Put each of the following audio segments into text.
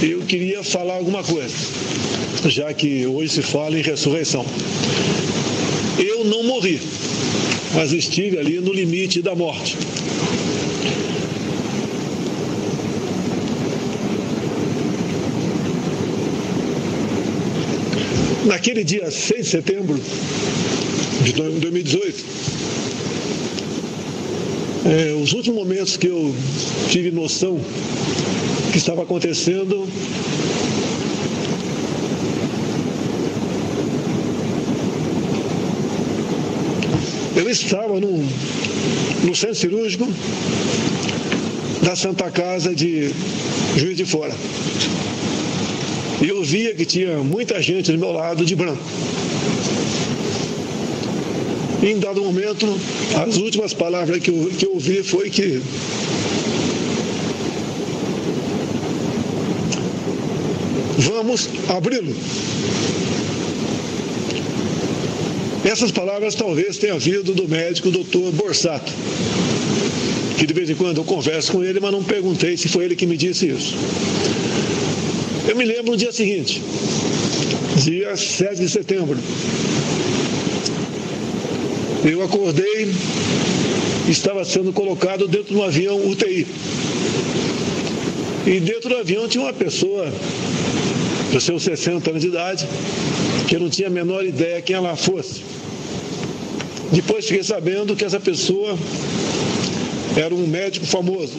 eu queria falar alguma coisa, já que hoje se fala em ressurreição. Eu não morri, mas estive ali no limite da morte. Naquele dia 6 de setembro de 2018, os últimos momentos que eu tive noção que estava acontecendo, eu estava no centro cirúrgico da Santa Casa de Juiz de Fora. E eu via que tinha muita gente do meu lado de branco. E em dado momento, as últimas palavras que eu ouvi foi que vamos abri-lo. Essas palavras talvez tenham vindo do médico Dr. Borsato, que de vez em quando eu converso com ele, mas não perguntei se foi ele que me disse isso. Eu me lembro no dia seguinte, dia 7 de setembro. Eu acordei, estava sendo colocado dentro de um avião UTI. E dentro do avião tinha uma pessoa, dos seus 60 anos de idade, que eu não tinha a menor ideia quem ela fosse. Depois fiquei sabendo que essa pessoa era um médico famoso,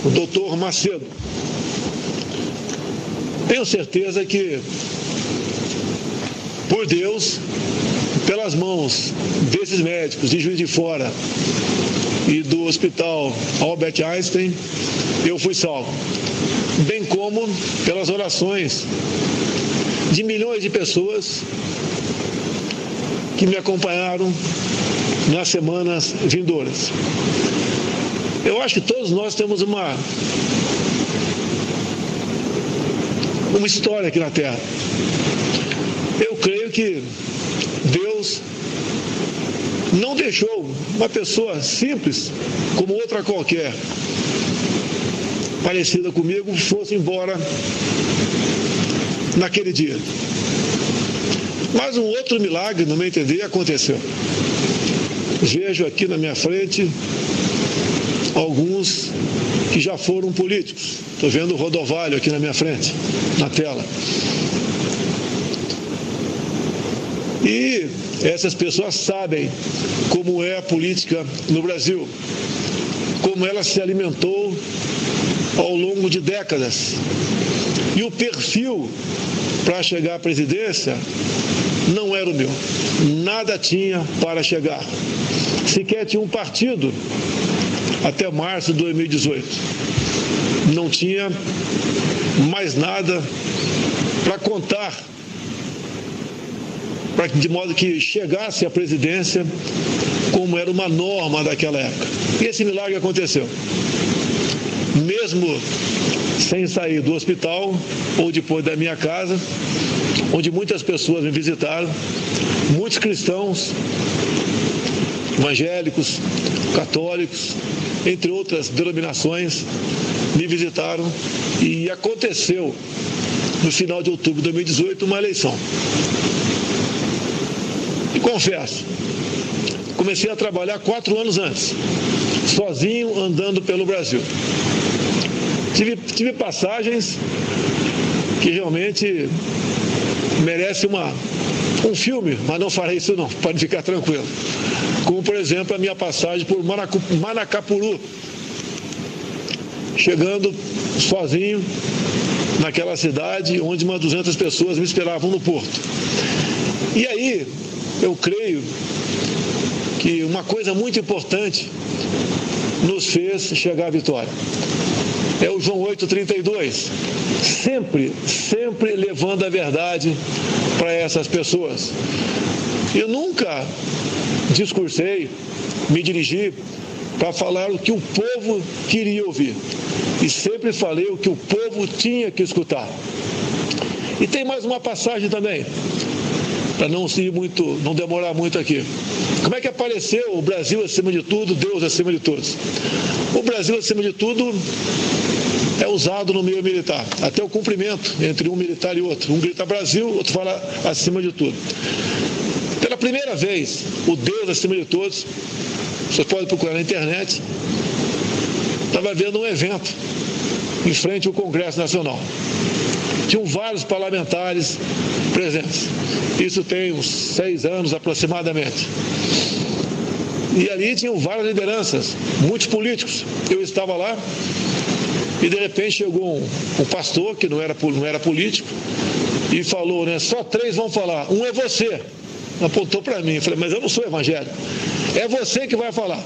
o Dr. Macedo. Tenho certeza que, por Deus, pelas mãos desses médicos de Juiz de Fora e do Hospital Albert Einstein, eu fui salvo. Bem como pelas orações de milhões de pessoas que me acompanharam nas semanas vindouras. Eu acho que todos nós temos uma história aqui na Terra. Eu creio que Deus não deixou uma pessoa simples, como outra qualquer, parecida comigo, fosse embora naquele dia. Mas um outro milagre, no meu entender, aconteceu. Vejo aqui na minha frente alguns que já foram políticos. Estou vendo o Rodovalho aqui na minha frente, na tela. E essas pessoas sabem como é a política no Brasil, como ela se alimentou ao longo de décadas. E o perfil para chegar à presidência não era o meu. Nada tinha para chegar. Sequer tinha um partido até março de 2018. Não tinha mais nada para contar, de modo que chegasse à presidência como era uma norma daquela época. E esse milagre aconteceu. Mesmo sem sair do hospital ou depois da minha casa, onde muitas pessoas me visitaram, muitos cristãos, evangélicos, católicos, entre outras denominações, me visitaram, e aconteceu no final de outubro de 2018 uma eleição. E confesso, comecei a trabalhar 4 anos antes, sozinho, andando pelo Brasil. Tive passagens que realmente merecem um filme, mas não farei isso não, pode ficar tranquilo. Como, por exemplo, a minha passagem por Manacapuru, chegando sozinho naquela cidade onde umas 200 pessoas me esperavam no porto. E aí, eu creio que uma coisa muito importante nos fez chegar à vitória. É o João 8,32, sempre levando a verdade para essas pessoas. Eu nunca discursei, me dirigi para falar o que o povo queria ouvir. E sempre falei o que o povo tinha que escutar. E tem mais uma passagem também, para não demorar muito aqui. Como é que apareceu o Brasil acima de tudo, Deus acima de todos? O Brasil acima de tudo é usado no meio militar, até o cumprimento entre um militar e outro. Um grita Brasil, outro fala acima de tudo. Pela primeira vez, o Deus acima de todos, você pode procurar na internet, estava vendo um evento em frente ao Congresso Nacional. Tinham vários parlamentares presentes. Isso tem uns 6 anos aproximadamente. E ali tinham várias lideranças, muitos políticos. Eu estava lá e de repente chegou um pastor que não era político e falou, né, só 3 vão falar, um é você. Apontou para mim, eu falei, mas eu não sou evangélico. É você que vai falar.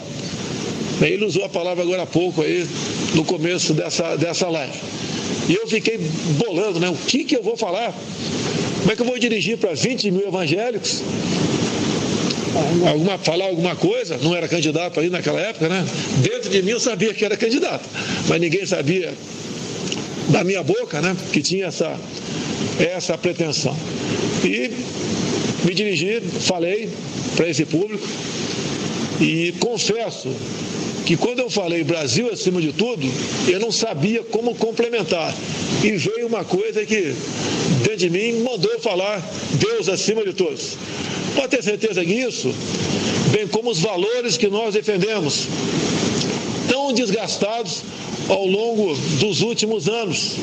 Ele usou a palavra agora há pouco aí, no começo dessa live. E eu fiquei bolando, né? O que eu vou falar? Como é que eu vou dirigir para 20 mil evangélicos? Falar alguma coisa? Não era candidato aí naquela época, né? Dentro de mim eu sabia que era candidato, mas ninguém sabia da minha boca, né? Que tinha essa pretensão. E me dirigi, falei para esse público e confesso que quando eu falei Brasil acima de tudo, eu não sabia como complementar. E veio uma coisa que dentro de mim mandou falar Deus acima de todos. Pode ter certeza que isso, bem como os valores que nós defendemos, tão desgastados ao longo dos últimos anos,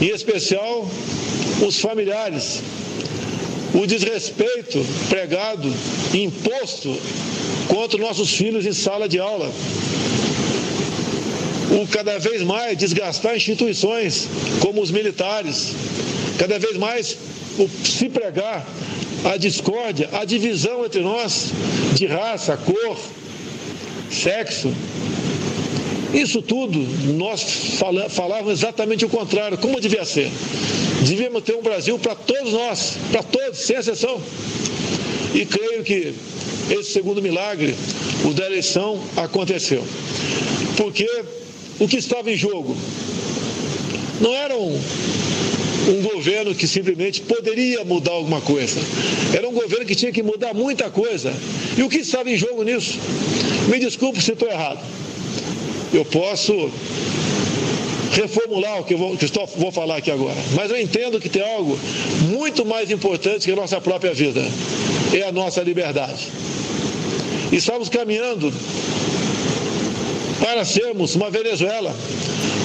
em especial os familiares, o desrespeito pregado e imposto contra nossos filhos em sala de aula, o cada vez mais desgastar instituições como os militares, cada vez mais se pregar a discórdia, a divisão entre nós de raça, cor, sexo. Isso tudo nós falávamos exatamente o contrário, como devia ser. Devíamos ter um Brasil para todos nós, para todos, sem exceção. E creio que esse segundo milagre, o da eleição, aconteceu. Porque o que estava em jogo não era um governo que simplesmente poderia mudar alguma coisa. Era um governo que tinha que mudar muita coisa. E o que estava em jogo nisso? Me desculpe se estou errado. Eu posso reformular o que eu vou falar aqui agora. Mas eu entendo que tem algo muito mais importante que a nossa própria vida. É a nossa liberdade. E estamos caminhando para sermos uma Venezuela.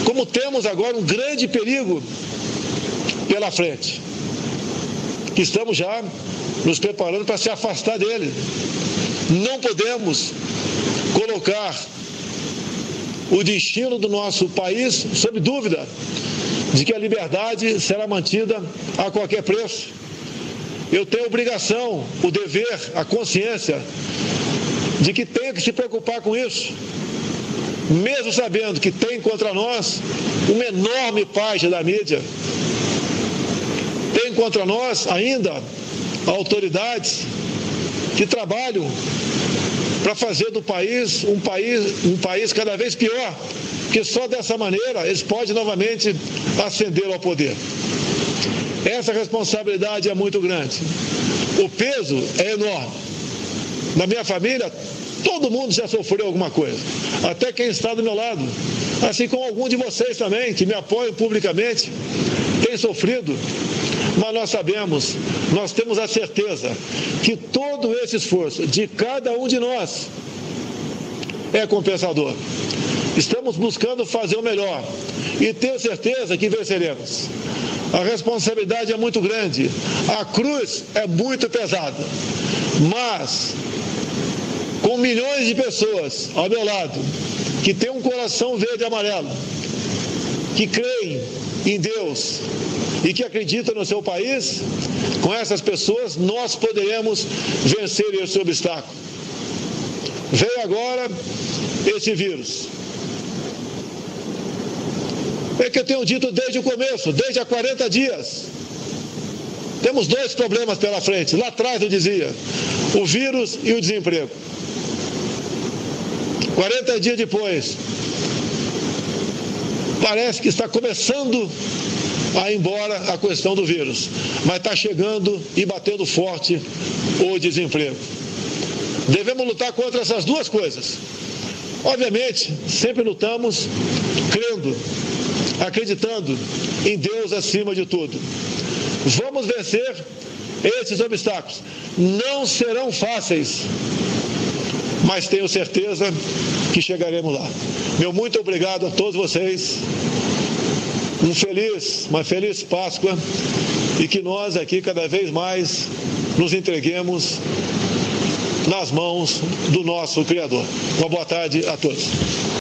Como temos agora um grande perigo pela frente, que estamos já nos preparando para se afastar dele. Não podemos colocar o destino do nosso país sob dúvida de que a liberdade será mantida a qualquer preço. Eu tenho a obrigação, o dever, a consciência de que tenho que se preocupar com isso, mesmo sabendo que tem contra nós uma enorme parte da mídia, tem contra nós ainda autoridades que trabalham para fazer do país um país cada vez pior, porque só dessa maneira eles podem novamente ascender ao poder. Essa responsabilidade é muito grande. O peso é enorme. Na minha família, todo mundo já sofreu alguma coisa, até quem está do meu lado, assim como algum de vocês também, que me apoiam publicamente, tem sofrido. Mas nós sabemos, nós temos a certeza que todo esse esforço de cada um de nós é compensador. Estamos buscando fazer o melhor e tenho certeza que venceremos. A responsabilidade é muito grande, a cruz é muito pesada, mas com milhões de pessoas ao meu lado, que têm um coração verde e amarelo, que creem em Deus e que acreditam no seu país, com essas pessoas nós poderemos vencer esse obstáculo. Veio agora esse vírus. É que eu tenho dito desde o começo, desde há 40 dias. Temos 2 problemas pela frente. Lá atrás eu dizia, o vírus e o desemprego. 40 dias depois, parece que está começando a ir embora a questão do vírus, mas está chegando e batendo forte o desemprego. Devemos lutar contra essas 2 coisas. Obviamente, sempre lutamos crendo, acreditando em Deus acima de tudo. Vamos vencer esses obstáculos. Não serão fáceis, mas tenho certeza que chegaremos lá. Meu muito obrigado a todos vocês. Uma feliz Páscoa, e que nós aqui cada vez mais nos entreguemos nas mãos do nosso Criador. Uma boa tarde a todos.